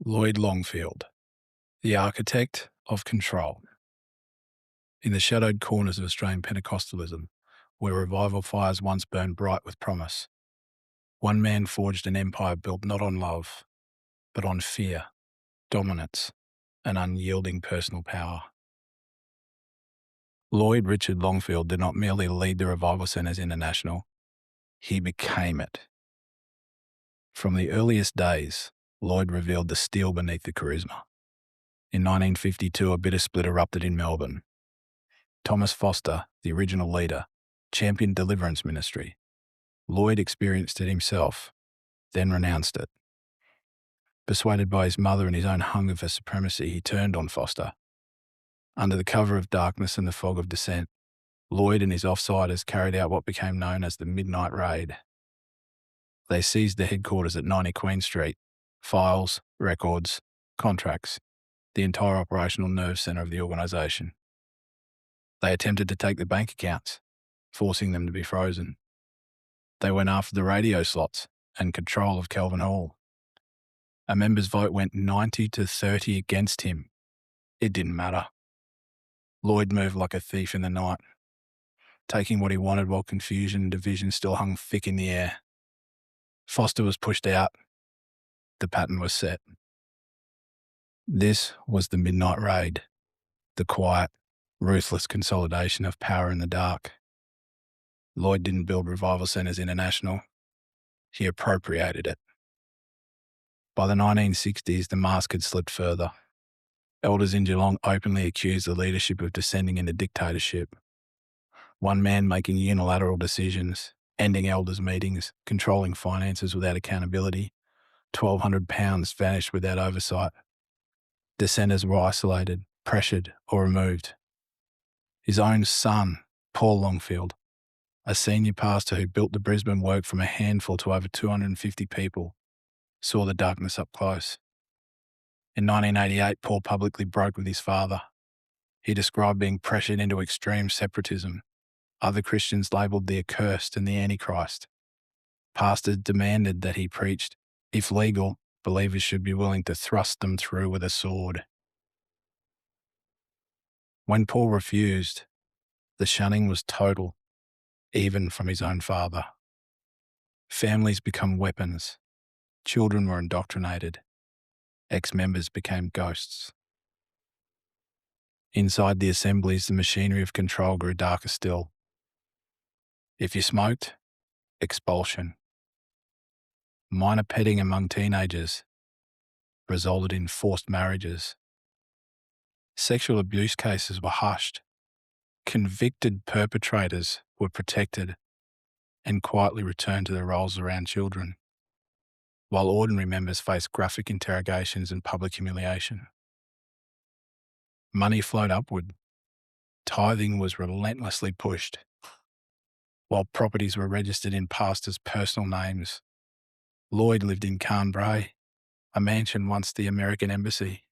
Lloyd Longfield, the architect of control. In the shadowed corners of Australian Pentecostalism, where revival fires once burned bright with promise, one man forged an empire built not on love, but on fear, dominance, and unyielding personal power. Lloyd Richard Longfield did not merely lead the Revival Centres International, he became it. From the earliest days, Lloyd revealed the steel beneath the charisma. In 1952, a bitter split erupted in Melbourne. Thomas Foster, the original leader, championed deliverance ministry. Lloyd experienced it himself, then renounced it. Persuaded by his mother and his own hunger for supremacy, he turned on Foster. Under the cover of darkness and the fog of dissent, Lloyd and his offsiders carried out what became known as the Midnight Raid. They seized the headquarters at 90 Queen Street, files, records, contracts, the entire operational nerve centre of the organisation. They attempted to take the bank accounts, forcing them to be frozen. They went after the radio slots and control of Kelvin Hall. A member's vote went 90-30 against him. It didn't matter. Lloyd moved like a thief in the night, taking what he wanted while confusion and division still hung thick in the air. Foster was pushed out. The pattern was set. This was the Midnight Raid, the quiet, ruthless consolidation of power in the dark. Lloyd didn't build Revival Centres International. He appropriated it. By the 1960s, the mask had slipped further. Elders in Geelong openly accused the leadership of descending into dictatorship. One man making unilateral decisions, ending elders' meetings, controlling finances without accountability. £1,200 vanished without oversight. Dissenters were isolated, pressured, or removed. His own son, Paul Longfield, a senior pastor who built the Brisbane work from a handful to over 250 people, saw the darkness up close. In 1988, Paul publicly broke with his father. He described being pressured into extreme separatism. Other Christians labelled the accursed and the Antichrist. Pastors demanded that he preached, if legal, believers should be willing to thrust them through with a sword. When Paul refused, the shunning was total, even from his own father. Families become weapons. Children were indoctrinated. Ex-members became ghosts. Inside the assemblies, the machinery of control grew darker still. If you smoked, expulsion. Minor petting among teenagers resulted in forced marriages. Sexual abuse cases were hushed. Convicted perpetrators were protected and quietly returned to their roles around children, while ordinary members faced graphic interrogations and public humiliation. Money flowed upward. Tithing was relentlessly pushed, while properties were registered in pastors' personal names. Lloyd lived in Canberra, a mansion once the American embassy.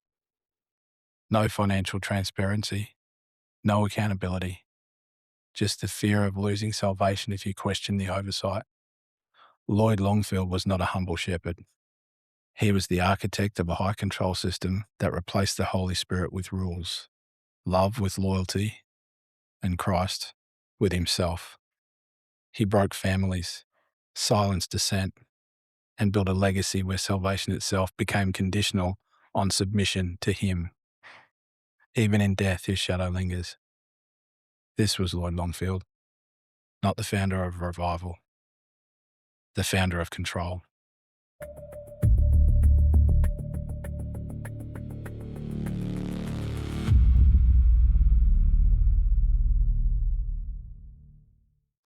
No financial transparency, no accountability, just the fear of losing salvation if you question the oversight. Lloyd Longfield was not a humble shepherd. He was the architect of a high control system that replaced the Holy Spirit with rules, love with loyalty, and Christ with himself. He broke families, silenced dissent, and built a legacy where salvation itself became conditional on submission to him. Even in death, his shadow lingers. This was Lloyd Longfield, not the founder of revival, the founder of control.